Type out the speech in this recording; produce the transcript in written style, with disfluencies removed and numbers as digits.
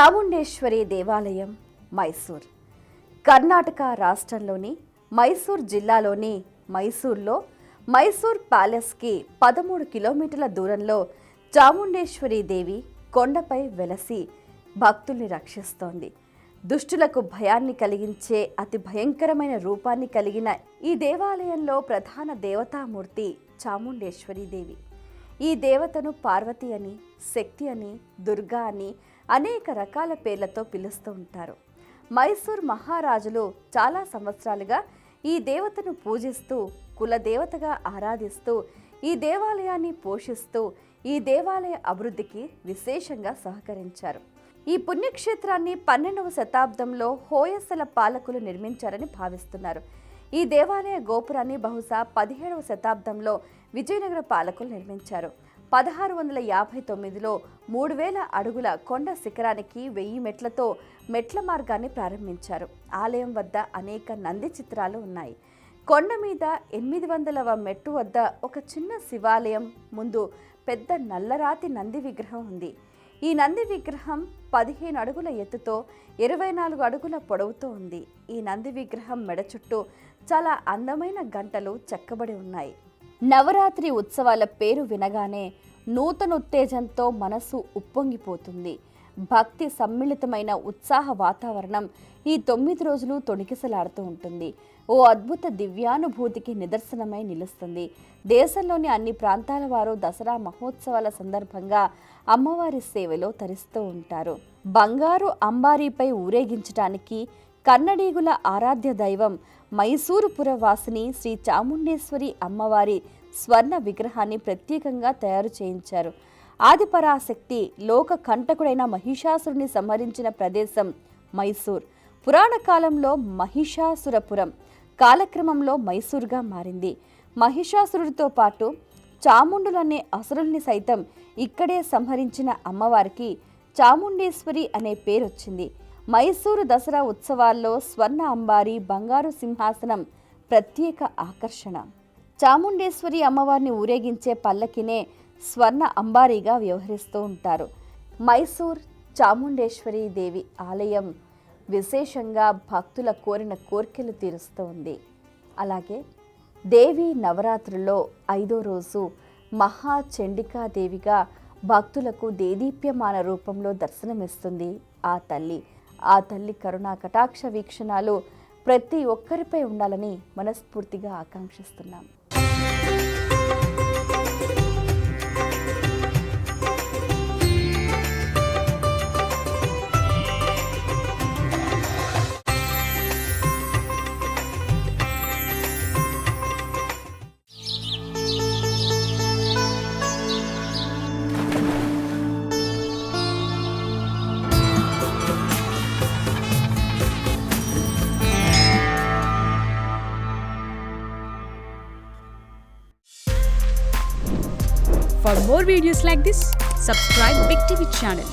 చాముండేశ్వరి దేవాలయం మైసూర్. కర్ణాటక రాష్ట్రంలోని మైసూర్ జిల్లాలోని మైసూర్లో మైసూర్ ప్యాలెస్కి 13 కిలోమీటర్ల దూరంలో చాముండేశ్వరి దేవి కొండపై వెలసి భక్తుల్ని రక్షిస్తోంది. దుష్టులకు భయాన్ని కలిగించే అతి భయంకరమైన రూపాన్ని కలిగిన ఈ దేవాలయంలో ప్రధాన దేవతామూర్తి చాముండేశ్వరి దేవి. ఈ దేవతను పార్వతి అని, శక్తి అని, దుర్గా అని అనేక రకాల పేర్లతో పిలుస్తూ ఉంటారు. మైసూర్ మహారాజులు చాలా సంవత్సరాలుగా ఈ దేవతను పూజిస్తూ, కులదేవతగా ఆరాధిస్తూ, ఈ దేవాలయాన్ని పోషిస్తూ, ఈ దేవాలయ అభివృద్ధికి విశేషంగా సహకరించారు. ఈ పుణ్యక్షేత్రాన్ని 12వ శతాబ్దంలో హోయసల పాలకులు నిర్మించారని భావిస్తున్నారు. ఈ దేవాలయ గోపురాన్ని బహుశా 17వ శతాబ్దంలో విజయనగర పాలకులు నిర్మించారు. 1659లో 3000 అడుగుల కొండ శిఖరానికి 1000 మెట్లతో మెట్ల మార్గాన్ని ప్రారంభించారు. ఆలయం వద్ద అనేక నంది చిత్రాలు ఉన్నాయి. కొండ మీద 800వ మెట్టు వద్ద ఒక చిన్న శివాలయం ముందు పెద్ద నల్లరాతి నంది విగ్రహం ఉంది. ఈ నంది విగ్రహం 15 అడుగుల ఎత్తుతో 24 అడుగుల పొడవుతో ఉంది. ఈ నంది విగ్రహం మెడ చుట్టూ చాలా అందమైన గంటలు చెక్కబడి ఉన్నాయి. నవరాత్రి ఉత్సవాల పేరు వినగానే నూతన ఉత్తేజంతో మనసు ఉప్పొంగిపోతుంది. భక్తి సమ్మిళితమైన ఉత్సాహ వాతావరణం ఈ 9 రోజులు తొణికిసలాడుతూ ఉంటుంది. ఓ అద్భుత దివ్యానుభూతికి నిదర్శనమై నిలుస్తుంది. దేశంలోని అన్ని ప్రాంతాల వారు దసరా మహోత్సవాల సందర్భంగా అమ్మవారి సేవలో తరిస్తూ ఉంటారు. బంగారు అంబారీపై ఊరేగించడానికి కన్నడీగుల ఆరాధ్య దైవం మైసూరుపుర వాసిని శ్రీ చాముండేశ్వరి అమ్మవారి స్వర్ణ విగ్రహాన్ని ప్రత్యేకంగా తయారు చేయించారు. ఆదిపరాశక్తి లోక కంటకుడైన మహిషాసురుని సంహరించిన ప్రదేశం మైసూర్. పురాణ కాలంలో మహిషాసురపురం, కాలక్రమంలో మైసూర్గా మారింది. మహిషాసురుడితో పాటు చాముండులనే అసురుల్ని సైతం ఇక్కడే సంహరించిన అమ్మవారికి చాముండేశ్వరి అనే పేరొచ్చింది. మైసూరు దసరా ఉత్సవాల్లో స్వర్ణ అంబారీ, బంగారు సింహాసనం ప్రత్యేక ఆకర్షణ. చాముండేశ్వరి అమ్మవారిని ఊరేగించే పల్లకినే స్వర్ణ అంబారీగా వ్యవహరిస్తూ ఉంటారు. మైసూర్ చాముండేశ్వరి దేవి ఆలయం విశేషంగా భక్తుల కోరిన కోరికలు తీరుస్తూ ఉంది. అలాగే దేవి నవరాత్రుల్లో 5వ రోజు మహాచండికాదేవిగా భక్తులకు దేదీప్యమాన రూపంలో దర్శనమిస్తుంది ఆ తల్లి కరుణా కటాక్ష వీక్షణాలు ప్రతి ఒక్కరిపై ఉండాలని మనస్ఫూర్తిగా ఆకాంక్షిస్తున్నాం. For more videos like this, subscribe Big TV channel.